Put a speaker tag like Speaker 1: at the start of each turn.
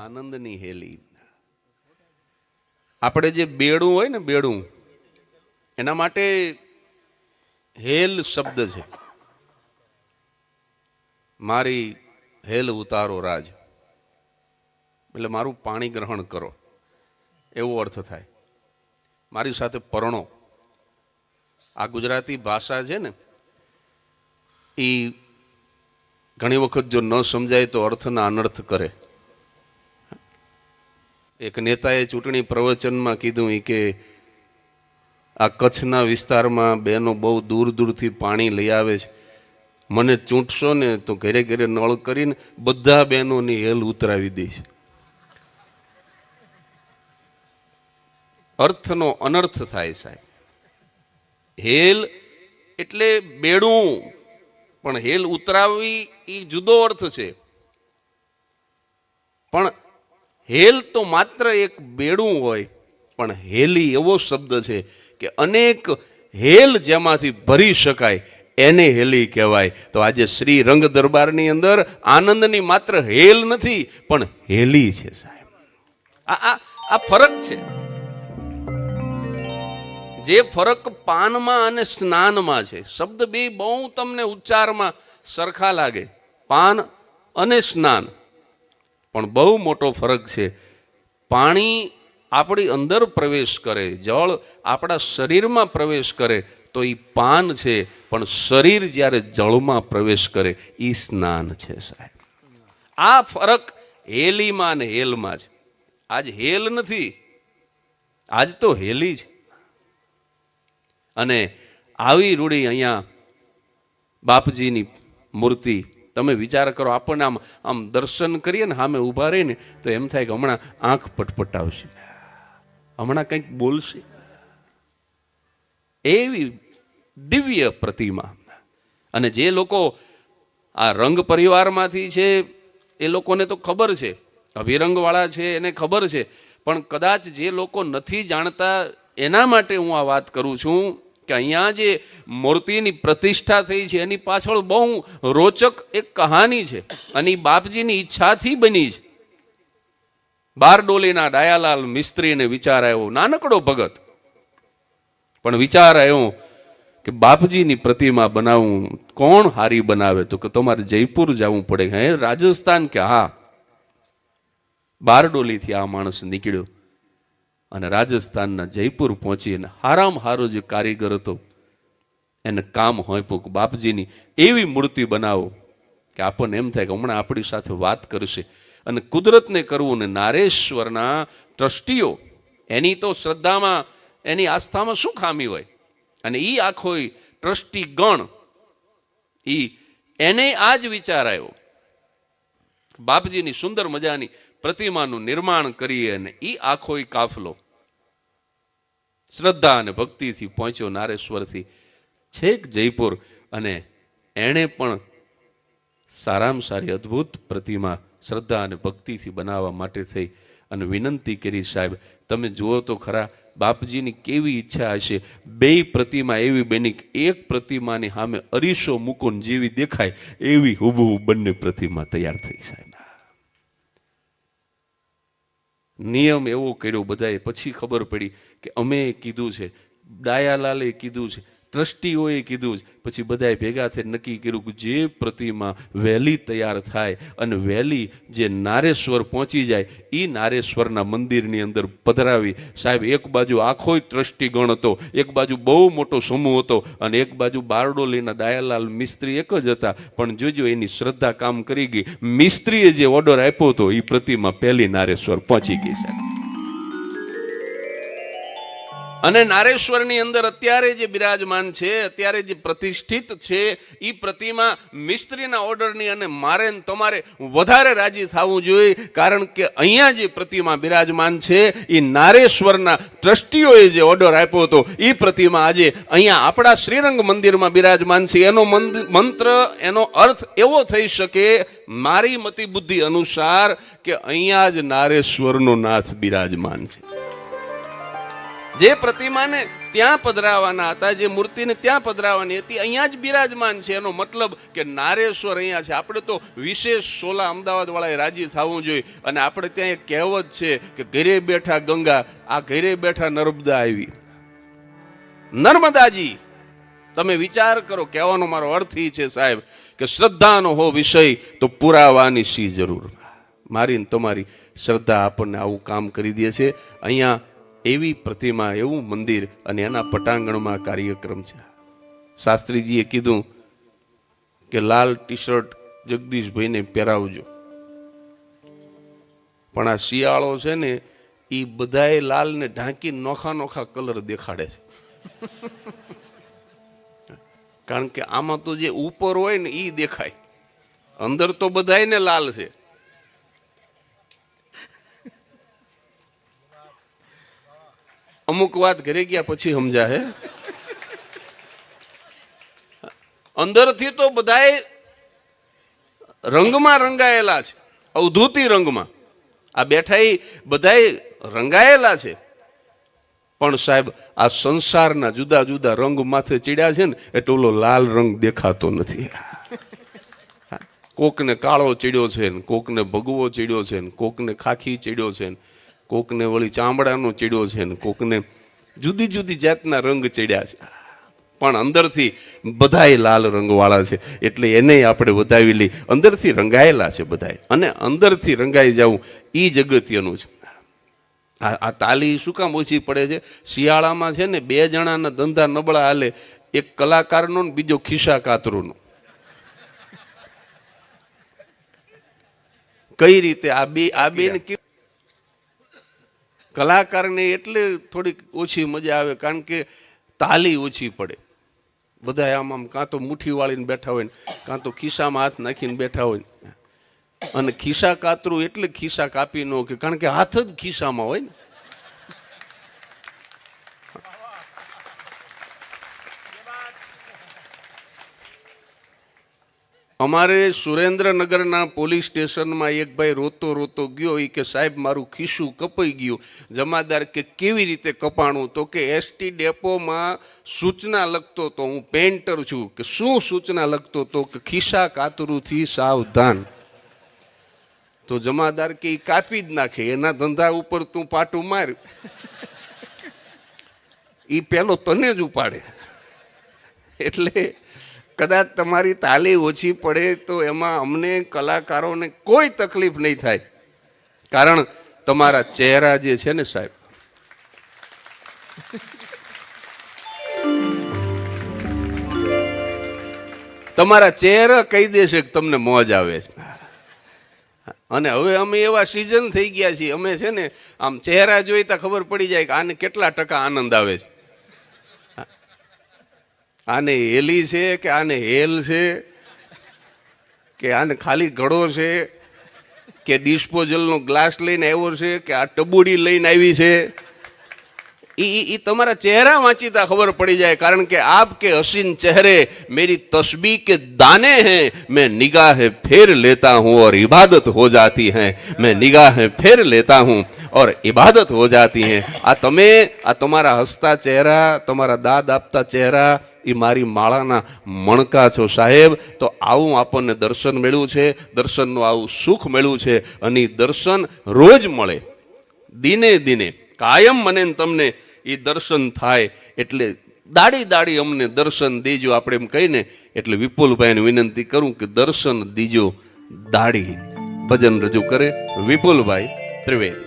Speaker 1: આનંદની હેલી. આપણે જે બેડું હોય ને, બેડું, એના માટે હેલ શબ્દ છે. મારી હેલ ઉતારો રાજ, એટલે મારું પાણી ગ્રહણ કરો, એવો અર્થ થાય. મારી સાથે પરણો. આ ગુજરાતી ભાષા છે ને, એ ઘણી વખત જો ન સમજાય તો અર્થના અનર્થ કરે. એક નેતાએ ચૂંટણી પ્રવચનમાં કીધું કે આ કચ્છના વિસ્તારમાં બહેનો બહુ દૂર દૂરથી પાણી લઈ આવે છે, મને ચૂંટશો ને તો ઘરે ઘરે નળ કરીને બધા બહેનોની હેલ ઉતરાવી દઈશ. અર્થનો અનર્થ થાય સાહેબ. હેલ એટલે બેડું, પણ હેલ ઉતરાવવી એ જુદો અર્થ છે. પણ હેલ તો માત્ર એક બેડું હોય, પણ હેલી એવો શબ્દ છે કે અનેક હેલ જેમાંથી ભરી શકાય એને હેલી કહેવાય. તો આજે શ્રી રંગ દરબારની અંદર આનંદની માત્ર હેલ નથી, પણ હેલી છે સાહેબ. આ ફરક છે. જે ફરક પાનમાં અને સ્નાનમાં છે. શબ્દ બે બહુ તમને ઉચ્ચારમાં સરખા લાગે, પાન અને સ્નાન, પણ બહુ મોટો ફરક છે. પાણી આપણી અંદર પ્રવેશ કરે, જળ આપણા શરીરમાં પ્રવેશ કરે તો એ પાન છે, પણ શરીર જ્યારે જળમાં પ્રવેશ કરે એ સ્નાન છે સાહેબ. આ ફરક હેલીમાં અને હેલમાં છે. આજ હેલ નથી, આજ તો હેલી છે. અને આવી રૂડી અહીંયા બાપજીની મૂર્તિ, તમે વિચાર કરો, આપણને આમ દર્શન કરીએ ને, સામે ઊભા રહીને તો એમ થાય કે હમણાં આંખ પટપટાવશે, હમણાં કંઈક બોલશે. એવી દિવ્ય પ્રતિમા. અને જે લોકો આ રંગ પરિવારમાંથી છે એ લોકોને તો ખબર છે, અભિરંગવાળા છે એને ખબર છે, પણ કદાચ જે લોકો નથી જાણતા એના માટે હું આ વાત કરું છું કે અહીંયા જે મૂર્તિની પ્રતિષ્ઠા થઈ છે એની પાછળ બહુ રોચક એક કહાની છે, અને એ બાપજીની ઈચ્છાથી બની છે. બારડોલીના ડાયાલાલ મિસ્ત્રીને વિચાર આવ્યો, નાનકડો ભગત, પણ વિચાર આવ્યો કે બાપજીની પ્રતિમા બનાવું, કોણ હારી બનાવે? તો કે તમારે જયપુર જવું પડે. હે, રાજસ્થાન? કે હા. બારડોલીથી આ માણસ નીકળ્યો અને રાજસ્થાનના જયપુર પહોંચીને હારામાં હારો જે કારીગર હતો એને કામ હોંપ્યું કે બાપજીની એવી મૂર્તિ બનાવો કે આપણને એમ થાય કે હમણાં આપણી સાથે વાત કરશે. અને કુદરતને કરવું ને નારેશ્વરના ટ્રસ્ટીઓ, એની તો શ્રદ્ધામાં, એની આસ્થામાં શું ખામી હોય? અને એ આખો ટ્રસ્ટી ગણ એને આ જ વિચાર આવ્યો, બાપજીની સુંદર મજાની પ્રતિમાનું નિર્માણ કરીએ. અને એ આખો કાફલો શ્રદ્ધા અને ભક્તિથી પહોંચ્યો નારેશ્વરથી છેક જયપુર. અને એણે પણ સારામાં સારી અદ્ભુત પ્રતિમા શ્રદ્ધા અને ભક્તિથી બનાવવા માટે થઈ અને વિનંતી કરી, સાહેબ તમે જુઓ તો ખરા બાપજીની કેવી ઈચ્છા હશે. બે પ્રતિમા એવી બની, એક પ્રતિમાની સામે અરીસો મૂકો જેવી દેખાય એવી હુબહુ બંને પ્રતિમા તૈયાર થઈ સાહેબ. નિયમ એવો કર્યો બધાએ. પછી ખબર પડી કે અમે કીધું છે, ડાયાલાલે કીધું છે, ટ્રસ્ટીઓએ કીધું છે. પછી બધાએ ભેગા થઈ નક્કી કર્યું કે જે પ્રતિમા વહેલી તૈયાર થાય અને વહેલી જે નારેશ્વર પહોંચી જાય એ નારેશ્વરના મંદિરની અંદર પધરાવી. સાહેબ એક બાજુ આખો ટ્રસ્ટી ગણ હતો, એક બાજુ બહુ મોટો સમૂહ હતો, અને એક બાજુ બારડોલીના ડાયાલાલ મિસ્ત્રી એક જ હતા. પણ જોજો એની શ્રદ્ધા કામ કરી ગઈ. મિસ્ત્રીએ જે ઓર્ડર આપ્યો હતો એ પ્રતિમા પહેલી નારેશ્વર પહોંચી ગઈ સાહેબ. અને નારેશ્વરની અંદર અત્યારે જે બિરાજમાન છે, અત્યારે જે પ્રતિષ્ઠિત છે, એ પ્રતિમા મિસ્ત્રીના ઓર્ડરની. અને મારે તમારે વધારે રાજી થવું જોઈએ, કારણ કે અહીંયા જે પ્રતિમા બિરાજમાન છે એ નારેશ્વરના ટ્રસ્ટીઓએ જે ઓર્ડર આપ્યો હતો એ પ્રતિમા આજે અહીંયા આપણા શ્રીરંગ મંદિરમાં બિરાજમાન છે. એનો મંત્ર, એનો અર્થ એવો થઈ શકે મારી મતિ બુદ્ધિ અનુસાર કે અહીંયા જ નારેશ્વરનો નાથ બિરાજમાન છે. જે પ્રતિમાને ત્યાં પધરાવાના હતા, જે મૂર્તિને ત્યાં પધરાવાની હતી, અહીંયા જ બિરાજમાન છે. એનો મતલબ કે નારેશ્વર અહીંયા છે. આપણે તો વિશેષ સોલા અમદાવાદ વાળાએ રાજી થવું જોઈએ. અને આપણે ત્યાં એક કહેવત છે કે ઘરે બેઠા ગંગા, આ ઘરે બેઠા નર્મદા આવી. નર્મદાજી, તમે વિચાર કરો. કહેવાનો મારો અર્થ એ છે સાહેબ કે શ્રદ્ધાનો હો વિષય તો પુરાવાની શી જરૂર. મારી ને તમારી શ્રદ્ધા આપણને આવું કામ કરી દે છે. અહીંયા એવી પ્રતિમા, એવું મંદિર અને એના પટાંગણમાં કાર્યક્રમ છે. શાસ્ત્રીજીએ કીધું કે લાલ ટી શર્ટ જગદીશભાઈને પહેરાવજો. પણ આ શિયાળો છે ને, એ બધાએ લાલને ઢાંકી નોખા નોખા કલર દેખાડે છે. કારણ કે આમાં તો જે ઉપર હોય ને એ દેખાય, અંદર તો બધાયને લાલ છે. અમુક વાત ઘરે ગયા પછી સમજાય. અંદરથી તો બધાય રંગમાં રંગાયેલા છે, અવધૂતી રંગમાં. આ બેઠા બધાય રંગાયેલા છે. પણ સાહેબ આ સંસારના જુદા જુદા રંગ માથે ચડ્યા છે ને, એટલે ઓલો લાલ રંગ દેખાતો નથી. કોકને કાળો ચડ્યો છે ને, કોકને ભગવો ચડ્યો છે ને, કોકને ખાખી ચડ્યો છે ને, કોકને વળી ચામડાનો ચડ્યો છે ને, કોકને જુદી જુદી જાતના રંગ ચડ્યા છે. પણ અંદરથી બધાય લાલ રંગવાળા છે. એટલે એને આપણે વધાવી લઈ. અંદરથી રંગાયેલા છે બધાય, અને અંદરથી રંગાઈ જવું એ જગત્યનું છે. આ તાલી શું કામ ઓછી પડે છે? શિયાળામાં છે ને, બે જણાના ધંધા નબળા હાલે. એક કલાકારનો ને બીજો ખિસ્સા કાતરુંનો. કઈ રીતે? આ બે કલાકારને એટલે થોડીક ઓછી મજા આવે, કારણ કે તાલી ઓછી પડે. બધા આમ કાં તો મુઠ્ઠી વાળીને બેઠા હોય ને, કાં તો ખિસ્સામાં હાથ નાખીને બેઠા હોય. અને ખિસ્સા કાતરું એટલે ખિસ્સા કાપી ન કે, કારણ કે હાથ જ ખિસ્સામાં હોય ને. અમારે સુરેન્દ્રનગરના પોલીસ સ્ટેશનમાં એક ભાઈ રોતો રોતો ગયો. એ કે સાહેબ મારું ખિસ્સું કપાઈ ગયું. જમાદાર કે કેવી રીતે કપાણું? તો કે એસટી ડેપોમાં સૂચના લખતો તો, હું પેન્ટર છું. કે શું સૂચના લખતો તો? કે ખિસ્સા કાતરુંથી સાવધાન. તો જમાદાર કે એ કાપી જ નાખે, એના ધંધા ઉપર તું પાટું માર, એ પેલો તને જ ઉપાડે. એટલે કદાચ તમારી તાલી ઓછી પડે તો એમાં અમને કલાકારોને કોઈ તકલીફ નહીં થાય. કારણ તમારા ચહેરા જે છે ને સાહેબ, તમારા ચહેરા કહી દેશે કે તમને મોજ આવે છે. અને હવે અમે એવા સિઝન થઈ ગયા છીએ, અમે છે ને આમ ચહેરા જોઈતા ખબર પડી જાય કે આને કેટલા ટકા આનંદ આવે છે. આને હેલી છે કે આને હેલ છે, કે આને ખાલી ઘડો છે, કે ડિસ્પોઝલનો ગ્લાસ લઈને આવ્યો છે, કે આ ટબુડી લઈને આવી છે. એ તમારા ચહેરા વાંચીતા ખબર પડી જાય. કારણ કે આપકે હસીન ચહેરે મેરી તસ્બીહ કે દાને हैं, मैं निगाहें फेर लेता हूँ और इबादत हो जाती हैं. मैं निगाहें फेर लेता हूँ और इबादत हो जाती हैं. આ તમે, આ તમારા હસતા ચહેરા, તમારા દાદ આપતા ચહેરા, એ મારી માળાના મણકા છો સાહેબ. તો આવું આપણને દર્શન મળ્યું છે, દર્શનનું આવું સુખ મળ્યું છે. અને દર્શન રોજ મળે, દિને દિને કાયમ મને તમને એ દર્શન થાય. એટલે દાડી દાડી અમને દર્શન દેજો, આપણે એમ કહીને. એટલે વિપુલભાઈને વિનંતી કરું કે દર્શન દીજો દાડી. ભજન રજૂ કરે વિપુલભાઈ ત્રિવેદી.